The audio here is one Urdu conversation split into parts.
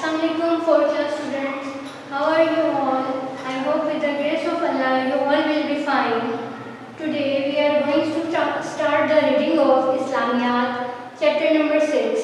Assalamualaikum, fourth class students. How are you all? I hope with the grace of Allah you all will be fine. Today we are going to start the reading of Islamiyat, chapter number 6.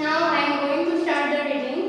Now I am going to start the reading.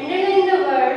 Underline the word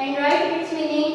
and write its meaning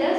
10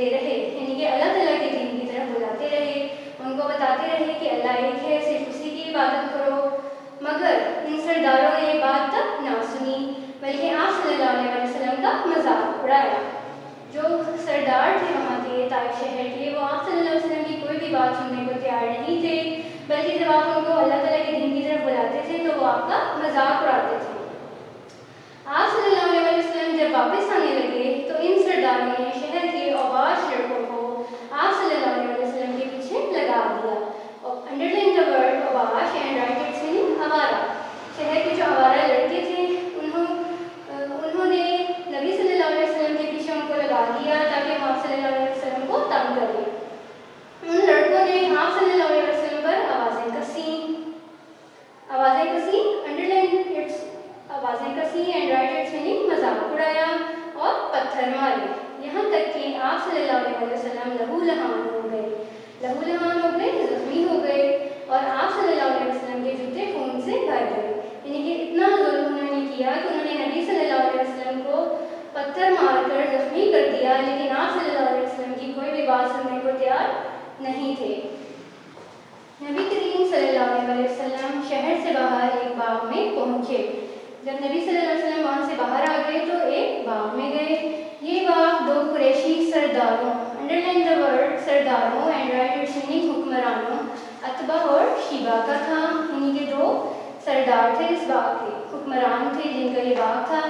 دیتے رہے، یعنی کہ اللہ تعالیٰ کے دین کی طرف بلاتے رہے، ان کو بتاتے رہے کہ اللہ ایک ہے، صرف اسی کی عبادت کرو، مگر ان سرداروں نے یہ بات تک نہ سنی، بلکہ آپ صلی اللہ علیہ وسلم کا مذاق اڑایا۔ جو سردار تھے وہاں کے طائف شہر کے، وہ آپ صلی اللہ علیہ وسلم کی کوئی بھی بات سننے کو تیار نہیں تھے، بلکہ جب آپ ان کو اللہ تعالیٰ کے دین کی طرف بلاتے تھے تو وہ آپ کا مذاق اڑاتے تھے۔ آپ صلی اللہ علیہ وسلم جب واپس آنے لگے تو ان سرداروں نے شہر کے اوباش لڑکوں کو آپ صلی اللہ علیہ وسلم کے پیچھے لگا دیا۔ انڈرلائن دا ورڈ اوباش اینڈ رائٹ اٹس میننگ آوارہ۔ شہر کے جو آوارہ لڑکے تھے انہوں نے نبی صلی اللہ علیہ وسلم کے پیچھے ان کو لگا دیا تاکہ وہ آپ صلی اللہ علیہ وسلم کو تنگ کریں۔ ان لڑکوں نے آپ صلی اللہ علیہ وسلم پر آوازیں کسی انڈرلائن اٹس آوازیں کسی اینڈ رائٹ اٹس میننگ مذاق اڑایا اور پتھر مارے، یہاں تک کہ آپ صلی اللہ علیہ وسلم لہو لہان ہو گئے، زخمی ہو گئے، اور آپ صلی اللہ علیہ وسلم کے جوتے خون سے بھر گئے، یعنی کہ اتنا ظلم انہوں نے کیا کہ انہوں نے نبی صلی اللہ علیہ وسلم کو پتھر مار کر زخمی کر دیا، لیکن آپ صلی اللہ علیہ وسلم کی کوئی بھی بات سننے کو تیار نہیں تھے۔ نبی کریم صلی اللہ علیہ وسلم شہر سے باہر ایک باغ میں پہنچے۔ جب نبی صلی اللہ علیہ وسلم وہاں سے باہر آ گئے تو ایک باغ میں گئے۔ یہ باغ دو قریشی سرداروں، انڈرلائن دا ورڈ سرداروں اینڈ رائٹ اٹس میننگ حکمرانوں، عتبہ اور شیبہ کا تھا، یعنی کہ دو سردار تھے اس باغ کے، حکمران تھے جن کا یہ باغ تھا۔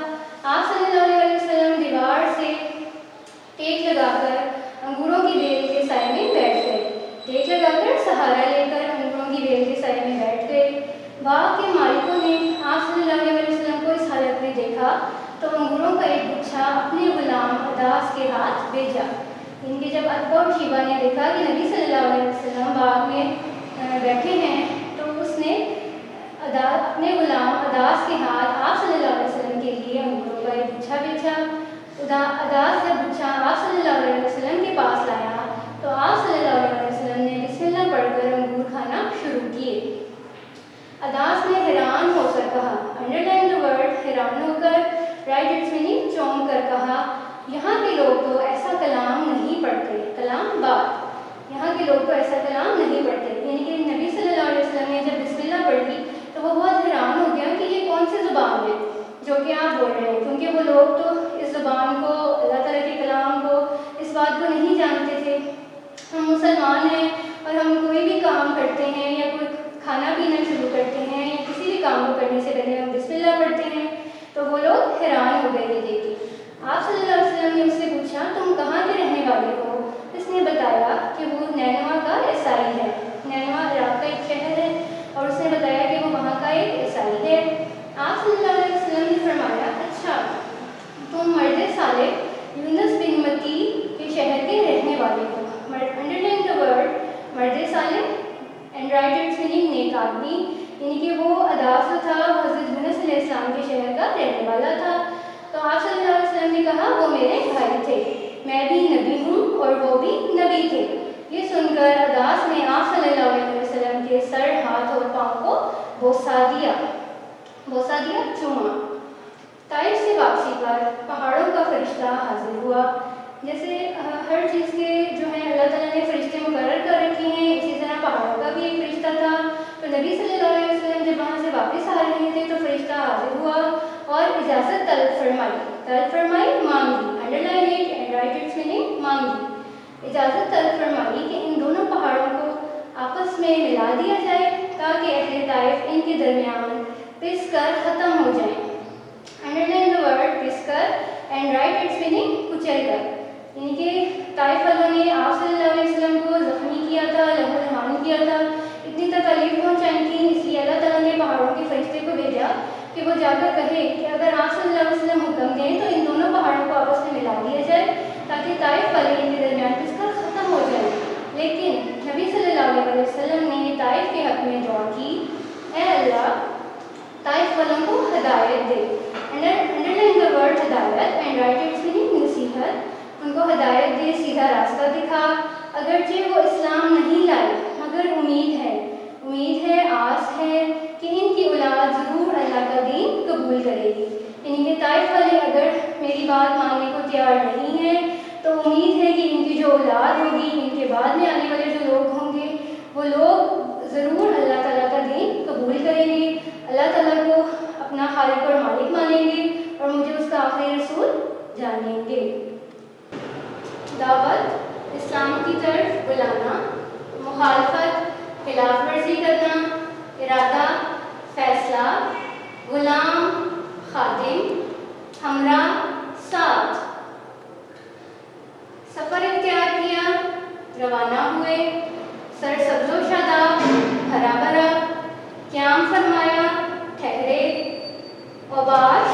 آپ صلی اللہ علیہ وسلم دیوار سے ٹیک لگا کر انگوروں کی بیل کے سائے میں بیٹھ گئے، ٹیک لگا کر سہارا لے کر انگوروں کی بیل کے سائے میں بیٹھ گئے۔ باغ کے مالکوں نے آپ صلی اللہ علیہ وسلم کو اس حالت میں دیکھا تو انگوروں کا ایک گچھا اپنے غلام اداس کے ہاتھ بھیجا۔ ان کے جب عتبہ اور شیبہ نے دیکھا کہ نبی صلی اللہ علیہ وسلم باغ میں بیٹھے ہیں تو اس نے اپنے غلام اداس کے ہاتھ آپ صلی اللہ علیہ وسلم کے لیے انگوروں کا ایک گچھا بھیجا۔ اداس جب گچھا آپ صلی اللہ علیہ وسلم کے پاس لایا تو آپ صلی اللہ علیہ وسلم نے بسم اللہ پڑھ کر انگور کھانا شروع کیے۔ اداس نے حیران ہو کر کہا، انڈرلائن دا ورڈ حیران ہو کر، رائٹ اٹس میننگ چونک کر کہا، یہاں کے لوگ تو ایسا کلام نہیں پڑھتے، کلام بات، یہاں کے لوگ تو ایسا کلام نہیں پڑھتے، یعنی کہ نبی صلی اللہ علیہ وسلم نے جب بسم اللہ پڑھ لی تو وہ بہت حیران ہو گیا کہ یہ کون سی زبان ہے جو کہ آپ بول رہے ہیں، کیونکہ وہ لوگ تو اس زبان کو، اللہ تعالیٰ کے کلام کو، اس بات کو نہیں جانتے تھے۔ ہم مسلمان ہیں اور ہم کوئی بھی کام کرتے ہیں یا کوئی کھانا پینا شروع کرتے ہیں یا کسی بھی کام کو کرنے سے پہلے ہم بسم اللہ پڑھتے ہیں، تو وہ لوگ حیران ہو گئے یہ دیکھ کے۔ آپ صلی اللہ علیہ وسلم نے اس سے پوچھا، تم کہاں کے رہنے والے ہو؟ اس نے بتایا کہ وہ نینوا کا عیسائی ہے، نینوا عراق کا ایک شہر ہے، اور اس نے بتایا کہ وہ وہاں کا ایک عیسائی ہے۔ آپ صلی اللہ علیہ وسلم نے فرمایا، اچھا تم مرد صالح یونس بن متی کے شہر کے رہنے والے ہو۔ انڈرلائن دا ورڈ مرد صالح اینڈ رائٹ اٹس میننگ نیک آدمی، یعنی کہ وہ اداس تھا، وہ حضرت یونس علیہ السلام کے شہر کا رہنے والا تھا۔ تو آپ صلی اللہ علیہ وسلم نے کہا، وہ میرے بھائی تھے، میں بھی نبی ہوں اور وہ بھی نبی تھے۔ یہ سن کر اداس نے آپ صلی اللہ علیہ وسلم کے سر، ہاتھ اور پاؤں کو بوسا دیا، چوما۔ طائف سے واپسی پر پہاڑوں کا فرشتہ حاضر ہوا۔ جیسے ہر چیز کے جو ہے اللہ تعالیٰ نے فرشتے مقرر کر رکھے ہیں، اسی طرح پہاڑوں کا بھی ایک فرشتہ تھا۔ تو نبی صلی اللہ علیہ وسلم جب وہاں سے واپس آ رہے تھے تو فرشتہ حاضر ہوا اور اجازت طلب فرمائی، مانگی، underline it and write its meaning مانگی، اجازت طلب فرمائی کہ ان دونوں پہاڑوں کو آپس میں ملا دیا جائے تاکہ اہل طائف ان کے درمیان پس کر ختم ہو جائیں۔ انڈرلائن دا ورڈ پس کر اینڈ رائٹ اٹس میننگ کچل کر، یعنی کہ طائف والوں نے آپ صلی اللہ علیہ وسلم کو زخمی کیا تھا، لہو لہان کیا تھا، اتنی تکلیف پہنچائی تھی، اس لیے اللہ تعالیٰ نے پہاڑوں کے فرشتے کو بھیجا کہ وہ جا کر کہے کہ اگر آپ صلی اللہ علیہ وسلم حکم دیں تو ان دونوں پہاڑوں کو آپس میں ملا دیا جائے تاکہ طائف والے ان کے درمیان پس کر ختم ہو جائے۔ لیکن نبی صلی اللہ علیہ وسلم نے طائف کے حق میں دعا کی، اے اللہ طائف والوں کو ہدایت دے، انڈرلائن دا ورڈ ہدایت اینڈ رائٹ اٹس میننگ نصیحت، ان کو ہدایت دے، سیدھا راستہ دکھا، اگرچہ وہ اسلام نہیں لائے مگر امید ہے، آس ہے کہ ان کی اولاد ضرور اللہ کا دین قبول کرے گی، یعنی کہ طائف والے اگر میری بات ماننے کو تیار نہیں ہیں تو امید ہے کہ ان کی جو اولاد ہوگی، ان کے بعد میں آنے والے جو لوگ ہوں گے، وہ لوگ ضرور اللہ تعالیٰ کا دین قبول کریں گے، اللہ تعالیٰ کو اپنا خالق اور مالک مانیں گے اور مجھے اس کا آخری رسول جانیں گے۔ دعوت، اسلام کی طرف بلانا، مخالفت، خلاف ورزی کرنا، ارادہ، فیصلہ، غلام، خادم، ہمراہ، ساتھ۔ سفر اختیار کیا، روانہ ہوئے، سرسبز و شاداب، ہرا بھرا، قیام فرمایا، ٹھہرے، اوباش،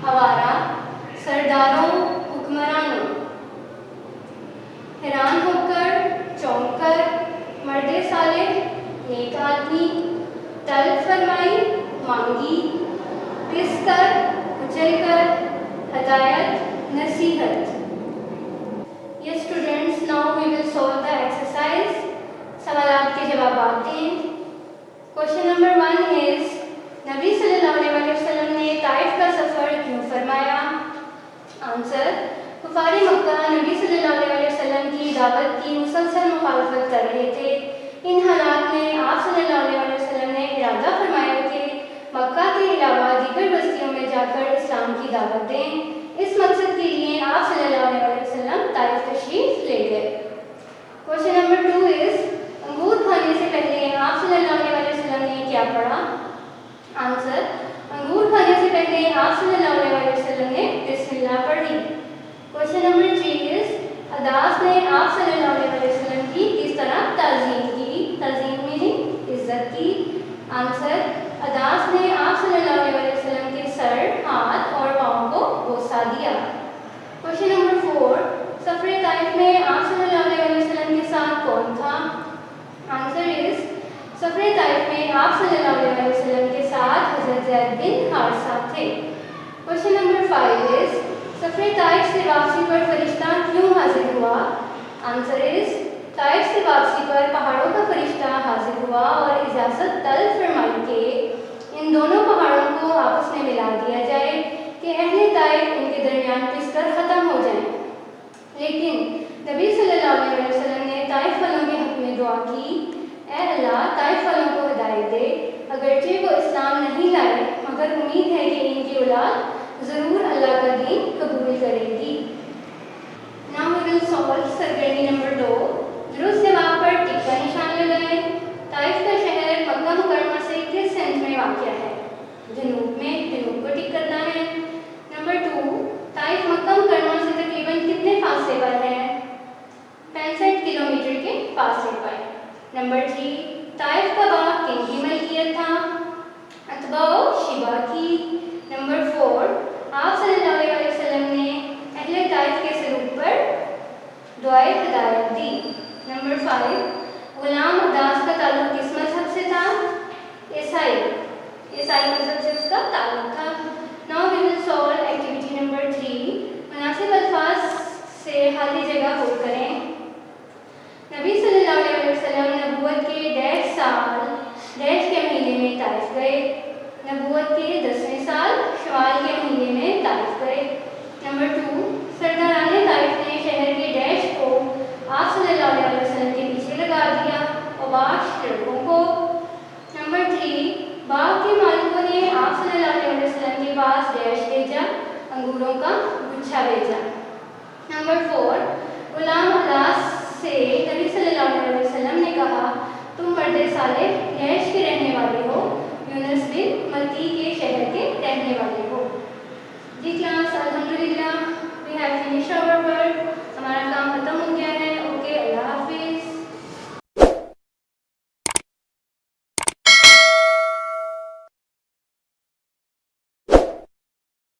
آوارہ، سرداروں، حکمرانوں، حیران ہو کر، چونک کر، مرد صالح، نیک آدمی، طلب فرمائی، مانگی، پس کر، کچل کر، ہدایت، نصیحت۔ Yes students, now we will solve the exercise. سوالات کے جوابات دیں۔ Question number 1 is نبی صلی اللہ علیہ وسلم نے طائف کا سفر کیوں فرمایا؟ آنسر، کفار مکہ نبی صلی اللہ علیہ وسلم کی دعوت کی مسلسل مخالفت کر رہے تھے۔ ان حالات میں آپ صلی اللہ علیہ وسلم نے ارادہ فرمایا کہ مکہ کے علاوہ دیگر بستیوں میں جا کر اسلام کی دعوت دیں۔ اس مقصد کے لیے آپ صلی اللہ علیہ وسلم طائف تشریف لے گئے۔ Question number 2 is انگور کھانے سے پہلے آپ صلی اللہ علیہ وسلم نے کیا پڑھا؟ آنسر، انگور کھانے سے پہلے آپ صلی اللہ علیہ وسلم نے بسم اللہ پڑھی۔ Question number 3 is عداس نے آپ صلی اللہ علیہ وسلم کی کس طرح تعظیم کی؟ تعظیم meaning عزت کی۔ آنسر، عداس نے آپ صلی اللہ علیہ وسلم کے سر، ہاتھ اور پاؤں کو بوسہ دیا۔ Question number 4 سفر طائف میں آپ صلی اللہ علیہ وسلم کے ساتھ کون تھا؟ آنسر is سفر طائف میں آپ صلی اللہ علیہ وسلم کے ساتھ حضرت زید بن حارثہ تھے۔ Question number 5 is سفر طائف سے واپسی پر فرشتہ کیوں حاضر ہوا؟ آنسر is طائف سے واپسی پر پہاڑوں کا فرشتہ حاضر ہوا اور اجازت طلب فرمائی کہ ان دونوں پہاڑوں کو آپس میں ملا دیا جائے کہ اہل طائف ان کے درمیان پس کر ختم ہو جائیں۔ لیکن نبی صلی اللہ علیہ وسلم نے طائف والوں کے حق میں دعا کی، اے اللہ طائف والوں کو ہدایت دے، اگرچہ وہ اسلام نہیں لائے مگر امید ہے کہ ان کی اولاد ضرور اللہ کا دین قبول کرے گی۔ Now we will solve سرگرمی نمبر 2۔ درست جواب پر ٹک کا نشان لگائیں۔ طائف کا شہر مکہ مکرمہ سے کس سمت میں واقع ہے؟ جنوب میں، جنوب کو ٹک کرنا ہے۔ نمبر 2 طائف مکہ مکرمہ سے تقریباً کتنے فاصلے پر ہے؟ 65 کلومیٹر کے فاصلے پر۔ نمبر 3 طائف کا باغ کن کی ملکیت تھا؟ اتباع و شیبہ کی۔ نمبر 4 آپ صلی اللہ علیہ وسلم نے اہل طائف کے سلوک پر دعائے ہدایت دی۔ نمبر 5 غلام عداس کا تعلق کس مذہب سے تھا؟ عیسائی مذہب سے اس کا تعلق تھا۔ Now we will solve activity number 3۔ مناسب الفاظ سے خالی جگہ پر کریں۔ نبی صلی اللہ علیہ وسلم نبوت کے 1.5 سال ڈیش کے مہینے میں طائف گئے۔ نبوت کے 10ویں سال شوال کے مہینے میں طائف گئے۔ نمبر 2 سرداران طائف نے شہر کے ڈیش کو آپ صلی اللہ علیہ وسلم کے پیچھے لگا دیا، اوباش لڑکوں کو۔ نمبر 3 باغ کے مالکوں نے آپ صلی اللہ علیہ وسلم کے پاس ڈیش بھیجا، انگوروں کا گچھا بھیجا۔ نمبر 4 غلام عداس سے نبی صلی اللہ علیہ وسلم نے کہا تم مرد صالح ڈیش کے رہنے والے ہو، یونس بن متی کے شہر کے رہنے والے ہو۔ جی کلاس